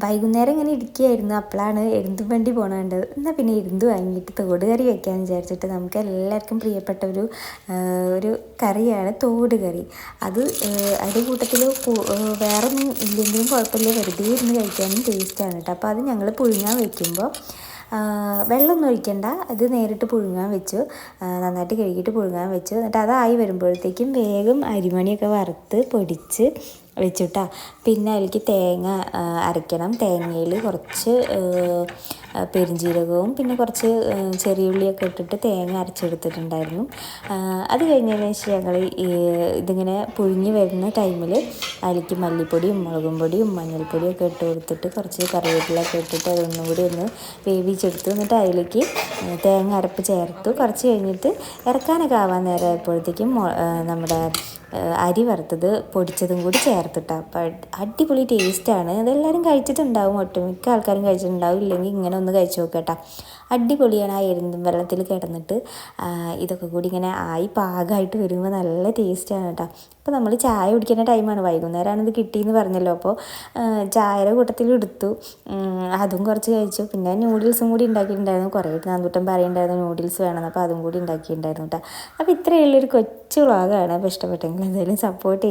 വൈകുന്നേരം ഇങ്ങനെ ഇരിക്കുകയായിരുന്നു. അപ്പോഴാണ് എരുന്തും വണ്ടി പോകണുണ്ട്. എന്നാൽ പിന്നെ എരുന്ത് വാങ്ങിയിട്ട് തോട് കറി വയ്ക്കാമെന്ന് വിചാരിച്ചിട്ട് നമുക്ക് എല്ലാവർക്കും പ്രിയപ്പെട്ട ഒരു കറിയാണ് തോട് കറി. അത് അതിൻ്റെ കൂട്ടത്തിൽ വേറൊന്നും ഇല്ലെങ്കിലും കുഴപ്പമില്ല, വെറുതെ ഇരുന്ന് കഴിക്കാനും ടേസ്റ്റാണ് കേട്ടോ. അപ്പോൾ അത് ഞങ്ങൾ പുഴുങ്ങാൻ വയ്ക്കുമ്പോൾ വെള്ളമൊന്നും ഒഴിക്കണ്ട, അത് നേരിട്ട് പുഴുങ്ങാൻ വെച്ചു. നന്നായിട്ട് കഴുകിയിട്ട് പുഴുങ്ങാൻ വെച്ചു. എന്നിട്ട് അതായി വരുമ്പോഴത്തേക്കും വേഗം അരിമണിയൊക്കെ വറുത്ത് പൊടിച്ച് വെച്ചിട്ടാ. പിന്നെ അതിലേക്ക് തേങ്ങ അരയ്ക്കണം. തേങ്ങയിൽ കുറച്ച് പെരുംജീരകവും പിന്നെ കുറച്ച് ചെറിയ ഉള്ളിയൊക്കെ ഇട്ടിട്ട് തേങ്ങ അരച്ചെടുത്തിട്ടുണ്ടായിരുന്നു. അത് കഴിഞ്ഞതിന് ശേഷം ഞങ്ങൾ ഇതിങ്ങനെ പുഴുങ്ങി വരുന്ന ടൈമിൽ അതിലേക്ക് മല്ലിപ്പൊടിയും മുളകും പൊടിയും മഞ്ഞൾപ്പൊടിയൊക്കെ ഇട്ട് കൊടുത്തിട്ട് കുറച്ച് കറിവേപ്പിലൊക്കെ ഇട്ടിട്ട് അതൊന്നും കൂടി ഒന്ന് വേവിച്ചെടുത്തു. എന്നിട്ട് അതിലേക്ക് തേങ്ങ അരപ്പ് ചേർത്തു. കുറച്ച് കഴിഞ്ഞിട്ട് ഇറക്കാനൊക്കെ ആവാൻ നേരം ആയപ്പോഴത്തേക്കും നമ്മുടെ അരി വറുത്തത് പൊടിച്ചതും കൂടി ചേർത്തിട്ടാണ്. അപ്പോൾ അടിപൊളി ടേസ്റ്റാണ്. അതെല്ലാവരും കഴിച്ചിട്ടുണ്ടാവും, ഒട്ടുമിക്ക ആൾക്കാരും കഴിച്ചിട്ടുണ്ടാവും. ഇല്ലെങ്കിൽ ഇങ്ങനെ ഒന്ന് കഴിച്ച് നോക്കട്ടോ, അടിപൊളിയാണ്. ആ എരുന്തും വെള്ളത്തിൽ കിടന്നിട്ട് ഇതൊക്കെ കൂടി ഇങ്ങനെ ആയി പാകമായിട്ട് വരുമ്പോൾ നല്ല ടേസ്റ്റാണ് കേട്ടോ. അപ്പോൾ നമ്മൾ ചായ കുടിക്കുന്ന ടൈമാണ്, വൈകുന്നേരമാണ് ഇത് കിട്ടിയെന്ന് പറഞ്ഞല്ലോ. അപ്പോൾ ചായയുടെ കൂട്ടത്തിൽ എടുത്തു, അതും കുറച്ച് കഴിച്ചു. പിന്നെ നൂഡിൽസും കൂടി ഉണ്ടാക്കിയിട്ടുണ്ടായിരുന്നു. കുറേ നാന്നൂറ്റം പറയുന്നുണ്ടായിരുന്നു നൂഡിൽസ് വേണമെന്ന്, അപ്പോൾ അതും കൂടി ഉണ്ടാക്കിയിട്ടുണ്ടായിരുന്നു കേട്ടോ. അപ്പോൾ ഇത്രയുള്ളൊരു കൊച്ചു വ്ളോഗാണ്. അപ്പോൾ ഇഷ്ടപ്പെട്ടെങ്കിൽ എന്തായാലും സപ്പോർട്ട് ചെയ്യും.